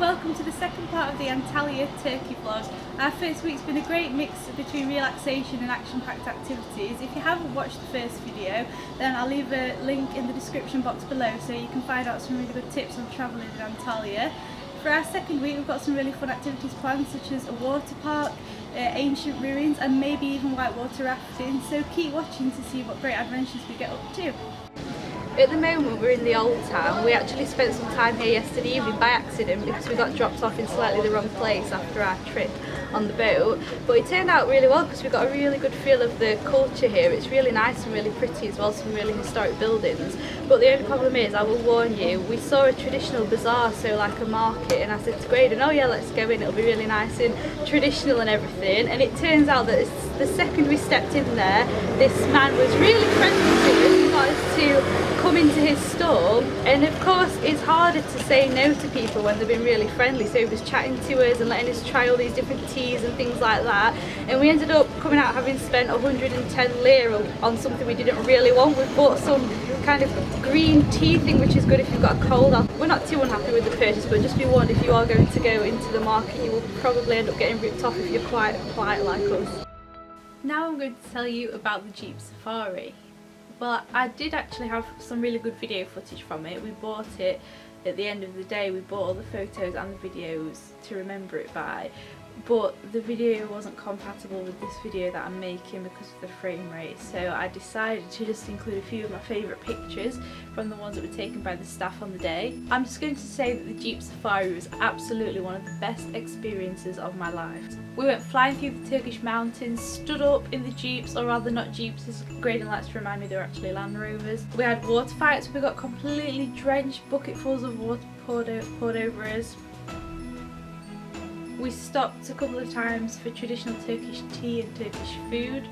welcome to the second part of the Antalya Turkey vlog. Our first week's been a great mix between relaxation and action-packed activities. If you haven't watched the first video, then I'll leave a link in the description box below so you can find out some really good tips on travelling in Antalya. For our second week we've got some really fun activities planned, such as a water park, ancient ruins and maybe even whitewater rafting, so keep watching to see what great adventures we get up to. At the moment we're in the old town. We actually spent some time here yesterday evening by accident because we got dropped off in slightly the wrong place after our trip on the boat, but it turned out really well because we got a really good feel of the culture here. It's really nice and really pretty as well, some really historic buildings, but the only problem is, I will warn you, we saw a traditional bazaar, so like a market, and I said to Graydon, oh yeah, let's go in, it'll be really nice and traditional and everything, and it turns out that the second we stepped in there, this man was really friendly to us. He got us to come into his stall, and of course it's harder to say no to people when they've been really friendly, so he was chatting to us and letting us try all these different teas and things like that, and we ended up coming out having spent 110 lira on something we didn't really want. We bought some kind of green tea thing which is good if you've got a cold. We're not too unhappy with the purchase, but just be warned, if you are going to go into the market you will probably end up getting ripped off if you're quite polite like us. Now I'm going to tell you about the Jeep Safari. Well, I did actually have some really good video footage from it. We bought it at the end of the day. We bought all the photos and the videos to remember it by, but the video wasn't compatible with this video that I'm making because of the frame rate, so I decided to just include a few of my favourite pictures from the ones that were taken by the staff on the day. I'm just going to say that the Jeep Safari was absolutely one of the best experiences of my life. We went flying through the Turkish mountains, stood up in the Jeeps, or rather not Jeeps, as Graydon likes to remind me, they're actually Land Rovers. We had water fights, we got completely drenched, bucketfuls of water poured over us. We stopped a couple of times for traditional Turkish tea and Turkish food.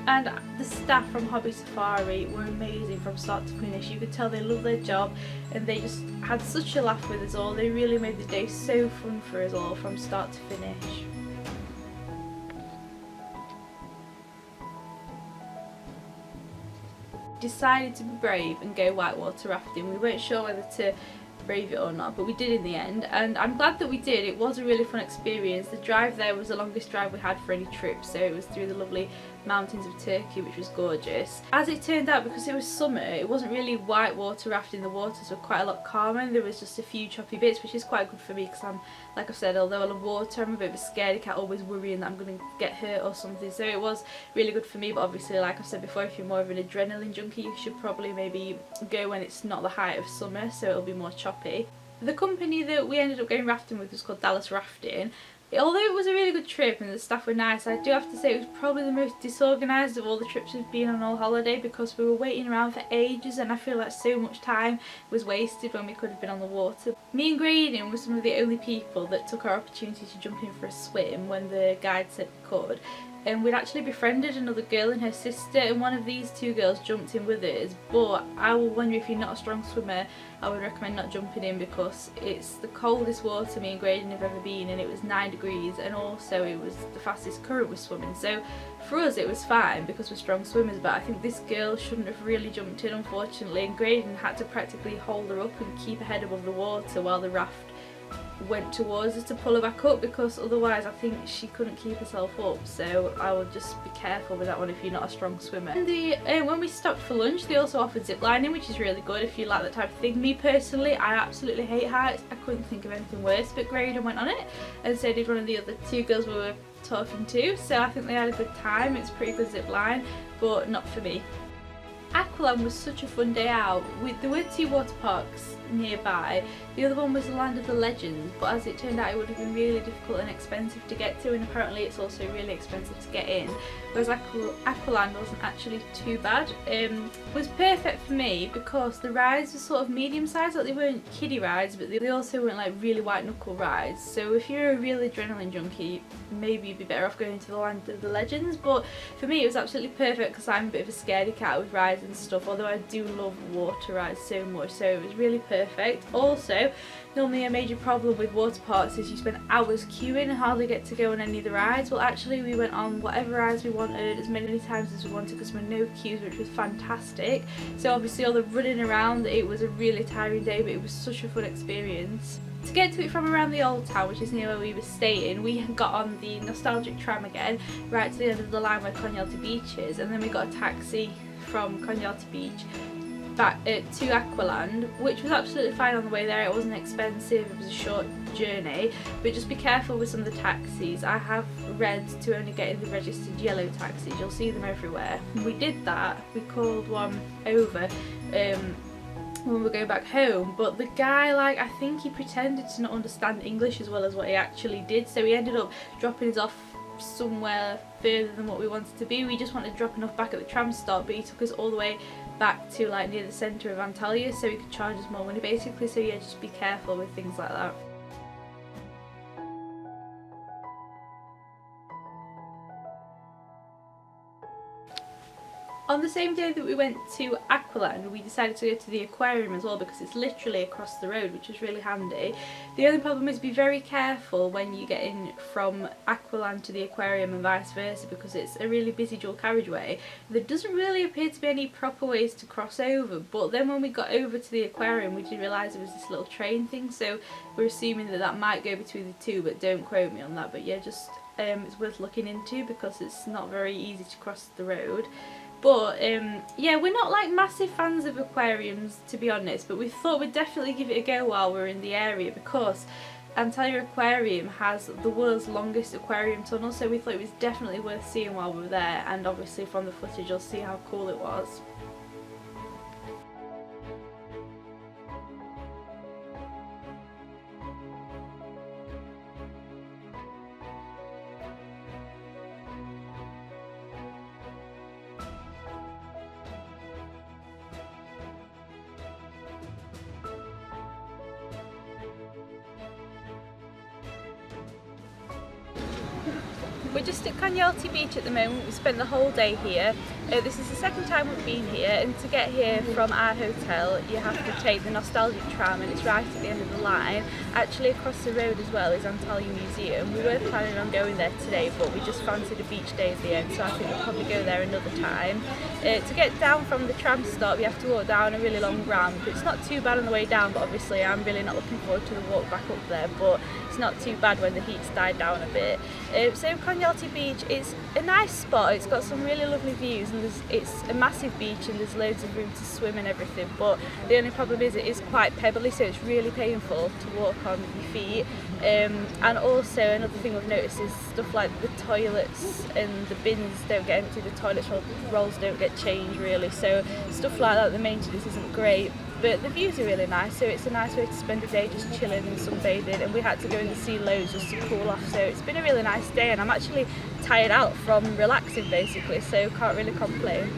And the staff from Hobby Safari were amazing from start to finish. You could tell they loved their job and they just had such a laugh with us all. They really made the day so fun for us all from start to finish. Decided to be brave and go whitewater rafting. We weren't sure whether to brave it or not, but we did in the end, and I'm glad that we did. It was a really fun experience. The drive there was the longest drive we had for any trip, so it was through the lovely mountains of Turkey, which was gorgeous. As it turned out, because it was summer, it wasn't really whitewater rafting. The waters were quite a lot calmer and there was just a few choppy bits, which is quite good for me because I'm, like I've said, although I love water, I'm a bit of a scaredy cat, always worrying that I'm going to get hurt or something, so it was really good for me. But obviously, like I've said before, if you're more of an adrenaline junkie, you should probably maybe go when it's not the height of summer, so it'll be more choppy. The company that we ended up going rafting with was called Dallas Rafting. Although it was a really good trip and the staff were nice, I do have to say it was probably the most disorganised of all the trips we've been on all holiday, because we were waiting around for ages and I feel like so much time was wasted when we could have been on the water. Me and Graydon were some of the only people that took our opportunity to jump in for a swim when the guide said we could. And we'd actually befriended another girl and her sister, and one of these two girls jumped in with us, but I will wonder, if you're not a strong swimmer, I would recommend not jumping in because it's the coldest water me and Graydon have ever been in. It was 9 degrees and also it was the fastest current was swimming, so for us it was fine because we're strong swimmers, but I think this girl shouldn't have really jumped in, unfortunately, and Graydon had to practically hold her up and keep her head above the water while the raft went towards us to pull her back up, because otherwise I think she couldn't keep herself up, so I would just be careful with that one if you're not a strong swimmer. And when we stopped for lunch they also offered zip lining, which is really good if you like that type of thing. Me personally, I absolutely hate heights. I couldn't think of anything worse, but Graydon went on it and so did one of the other two girls we were talking to, so I think they had a good time. It's a pretty good zip line, but not for me. Aqualand was such a fun day out. There were 2 water parks nearby. The other one was the Land of the Legends, but as it turned out it would have been really difficult and expensive to get to, and apparently it's also really expensive to get in, whereas Aqualand wasn't actually too bad. It was perfect for me because the rides were sort of medium sized, like they weren't kiddie rides, but they also weren't like really white knuckle rides, so if you're a real adrenaline junkie maybe you'd be better off going to the Land of the Legends, but for me it was absolutely perfect because I'm a bit of a scaredy cat with rides rides and stuff, although I do love water rides so much, so it was really perfect. Also, normally a major problem with water parks is you spend hours queuing and hardly get to go on any of the rides. Well, actually we went on whatever rides we wanted as many times as we wanted because there were no queues, which was fantastic. So obviously all the running around, it was a really tiring day, but it was such a fun experience. To get to it from around the old town, which is near where we were staying, we got on the nostalgic tram again right to the end of the line where Konyaaltı Beach is, and then we got a taxi from Konyaaltı Beach back to Aqualand, which was absolutely fine on the way there. It wasn't expensive, it was a short journey, but just be careful with some of the taxis. I have read to only get in the registered yellow taxis, you'll see them everywhere. We did that, we called one over when we were going back home, but the guy, like, I think he pretended to not understand English as well as what he actually did, so he ended up dropping us off somewhere further than what we wanted to be. We just wanted dropping off back at the tram stop, but he took us all the way back to like near the centre of Antalya so he could charge us more money basically, so yeah, just be careful with things like that. On the same day that we went to Aqualand, we decided to go to the aquarium as well because it's literally across the road, which was really handy. The only problem is be very careful when you get in from Aqualand to the aquarium and vice versa, because it's a really busy dual carriageway. There doesn't really appear to be any proper ways to cross over, but then when we got over to the aquarium we did realise there was this little train thing, so we're assuming that that might go between the two, but don't quote me on that. But yeah, just it's worth looking into because it's not very easy to cross the road. But yeah, we're not like massive fans of aquariums, to be honest, but we thought we'd definitely give it a go while we're in the area because Antalya Aquarium has the world's longest aquarium tunnel, so we thought it was definitely worth seeing while we were there, and obviously from the footage you'll see how cool it was. We're just at Konyaaltı Beach at the moment. We spent the whole day here. This is the second time we've been here, and to get here from our hotel you have to take the nostalgic tram, and it's right at the end of the line. Actually across the road as well is Antalya Museum. We were planning on going there today, but we just fancied a beach day at the end, so I think we'll probably go there another time. To get down from the tram stop you have to walk down a really long ramp. It's not too bad on the way down, but obviously I'm really not looking forward to the walk back up there, but it's not too bad when the heat's died down a bit. So Konyaaltı Beach, it's a nice spot, it's got some really lovely views, and it's a massive beach and there's loads of room to swim and everything, but the only problem is it is quite pebbly, so it's really painful to walk on with your feet. And also another thing we've noticed is stuff like the toilets and the bins don't get empty, the toilet rolls don't get changed really, so stuff like that, the maintenance isn't great. But the views are really nice, so it's a nice way to spend a day just chilling and sunbathing, and we had to go in the sea loads just to cool off, so it's been a really nice day, and I'm actually tired out from relaxing basically, so can't really complain.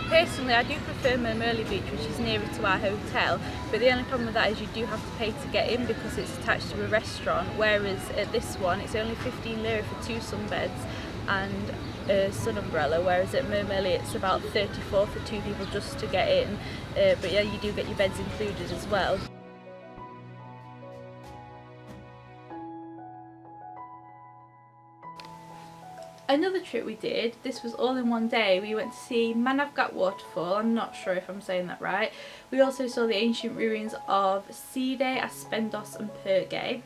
Personally, I do prefer Mermerli Beach, which is nearer to our hotel, but the only problem with that is you do have to pay to get in because it's attached to a restaurant, whereas at this one it's only 15 lira for 2 sunbeds and a sun umbrella, whereas at Mermerli it's about 34 for 2 people just to get in, but yeah, you do get your beds included as well. Another trip we did, this was all in one day, we went to see Manavgat Waterfall, I'm not sure if I'm saying that right. We also saw the ancient ruins of Aspendos and Perge.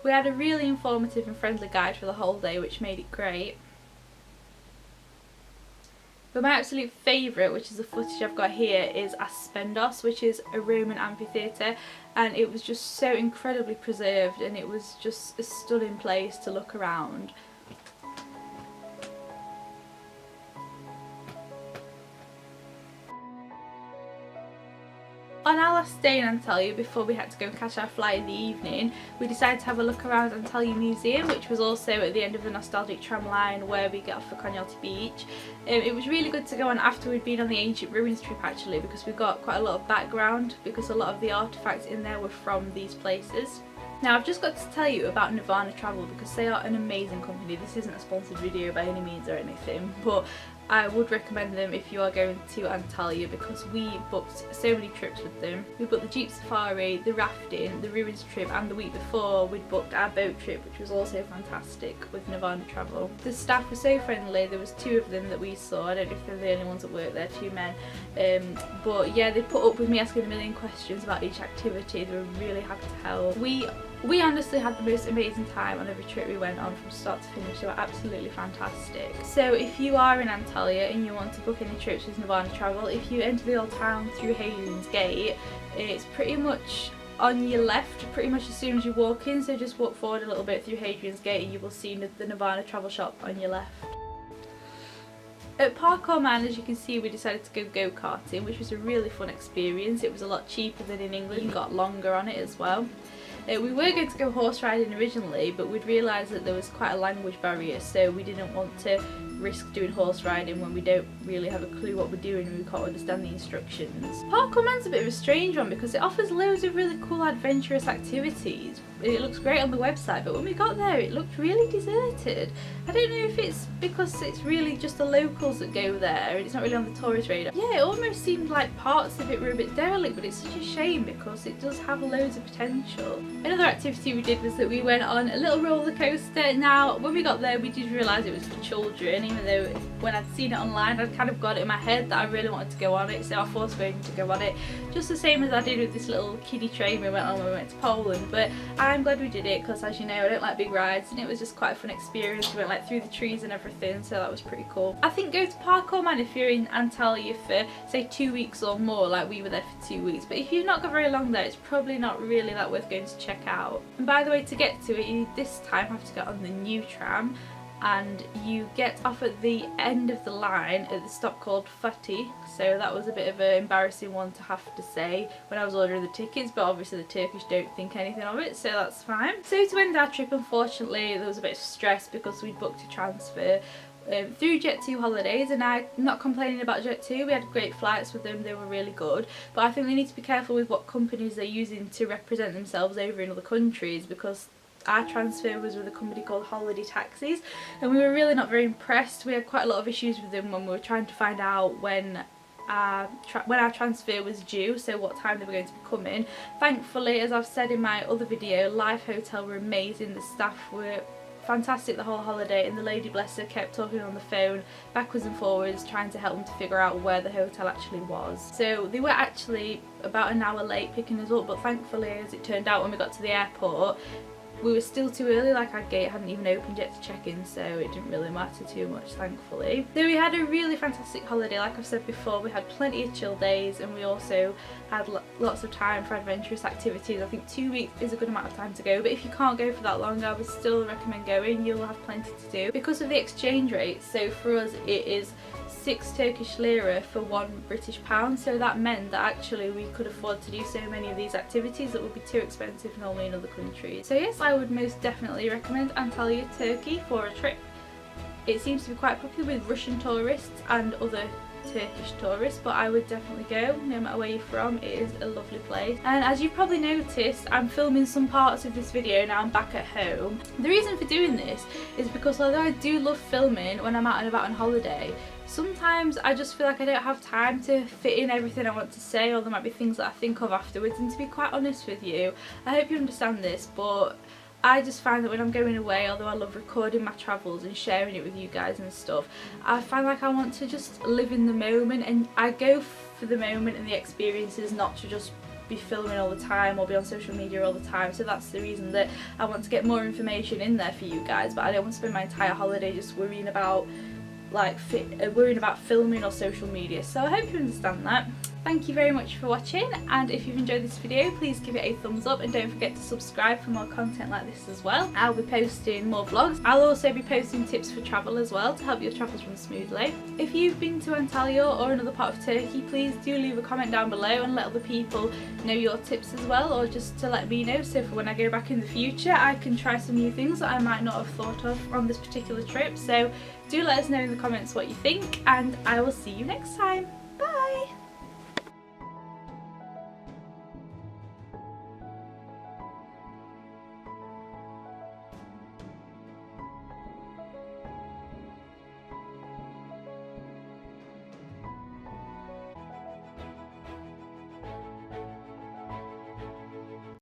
We had a really informative and friendly guide for the whole day, which made it great. But my absolute favourite, which is the footage I've got here, is Aspendos, which is a Roman amphitheatre, and it was just so incredibly preserved, and it was just a stunning place to look around. on our last day in Antalya, before we had to go and catch our flight in the evening, we decided to have a look around Antalya Museum, which was also at the end of the nostalgic tram line where we get off for Konyaaltı Beach. It was really good to go on after we'd been on the ancient ruins trip actually, because we got quite a lot of background, because a lot of the artefacts in there were from these places. Now I've just got to tell you about Nirvana Travel because they are an amazing company. This isn't a sponsored video by any means or anything, but I would recommend them if you are going to Antalya because we booked so many trips with them. We booked the Jeep Safari, the rafting, the ruins trip, and the week before we'd booked our boat trip, which was also fantastic with Nirvana Travel. The staff were so friendly. There was 2 of them that we saw. I don't know if they're the only ones that work there, 2 men. But yeah, they put up with me asking a million questions about each activity. They were really happy to help. We honestly had the most amazing time on every trip we went on from start to finish. They were absolutely fantastic. So if you are in Antalya and you want to book any trips with Nirvana Travel, if you enter the old town through Hadrian's Gate, it's pretty much on your left pretty much as soon as you walk in, so just walk forward a little bit through Hadrian's Gate and you will see the Nirvana Travel shop on your left. At Park Orman, as you can see, we decided to go go-karting, which was a really fun experience. It was a lot cheaper than in England, you got longer on it as well. We were going to go horse riding originally, but we'd realised that there was quite a language barrier, so we didn't want to risk doing horse riding when we don't really have a clue what we're doing and we can't understand the instructions. Park Orman's a bit of a strange one because it offers loads of really cool adventurous activities. It looks great on the website, but when we got there it looked really deserted. I don't know if it's because it's really just the locals that go there and it's not really on the tourist radar. Yeah, it almost seemed like parts of it were a bit derelict, but it's such a shame because it does have loads of potential. Another activity we did was that we went on a little roller coaster. Now when we got there we did realise it was for children, even though when I'd seen it online I'd kind of got it in my head that I really wanted to go on it, so I forced Wayne to go on it, just the same as I did with this little kiddie train we went on when we went to Poland. But I'm glad we did it because, as you know, I don't like big rides and it was just quite a fun experience. We went like through the trees and everything, so that was pretty cool. I think go to Park Orman if you're in Antalya for say 2 weeks or more, like we were there for 2 weeks, but if you've not got very long there it's probably not really that worth going to check out. And by the way, to get to it you this time have to get on the new tram, and you get off at the end of the line at the stop called Fatih, so that was a bit of an embarrassing one to have to say when I was ordering the tickets, but obviously the Turkish don't think anything of it, so that's fine. So to end our trip, unfortunately there was a bit of stress because we booked a transfer through Jet2 Holidays, and I'm not complaining about Jet2, we had great flights with them, they were really good, but I think they need to be careful with what companies they're using to represent themselves over in other countries, because our transfer was with a company called Holiday Taxis and we were really not very impressed. We had quite a lot of issues with them when we were trying to find out when our transfer was due, so what time they were going to be coming. Thankfully, as I've said in my other video, Live Hotel were amazing, the staff were fantastic the whole holiday, and the lady, bless her, kept talking on the phone backwards and forwards trying to help them to figure out where the hotel actually was. So they were actually about an hour late picking us up, but thankfully, as it turned out, when we got to the airport we were still too early, like our gate hadn't even opened yet to check in, so it didn't really matter too much, thankfully. So we had a really fantastic holiday, like I've said before, we had plenty of chill days and we also had lots of time for adventurous activities. I think 2 weeks is a good amount of time to go, but if you can't go for that long I would still recommend going, you'll have plenty to do. Because of the exchange rate, so for us it is 6 Turkish lira for 1 British pound, so that meant that actually we could afford to do so many of these activities that would be too expensive normally in other countries. So yes, I would most definitely recommend Antalya, Turkey for a trip. It seems to be quite popular with Russian tourists and other Turkish tourists, but I would definitely go no matter where you're from. It is a lovely place, and as you've probably noticed I'm filming some parts of this video now I'm back at home. The reason for doing this is because although I do love filming when I'm out and about on holiday, sometimes I just feel like I don't have time to fit in everything I want to say, or there might be things that I think of afterwards, and to be quite honest with you, I hope you understand this, but I just find that when I'm going away, although I love recording my travels and sharing it with you guys and stuff, I find like I want to just live in the moment, and I go for the moment and the experiences, not to just be filming all the time or be on social media all the time. So that's the reason that I want to get more information in there for you guys, but I don't want to spend my entire holiday just worrying about filming or social media. So I hope you understand that. Thank you very much for watching, and if you've enjoyed this video please give it a thumbs up and don't forget to subscribe for more content like this as well. I'll be posting more vlogs. I'll also be posting tips for travel as well to help your travels run smoothly. If you've been to Antalya or another part of Turkey, please do leave a comment down below and let other people know your tips as well, or just to let me know so for when I go back in the future I can try some new things that I might not have thought of on this particular trip. So do let us know in the comments what you think, and I will see you next time.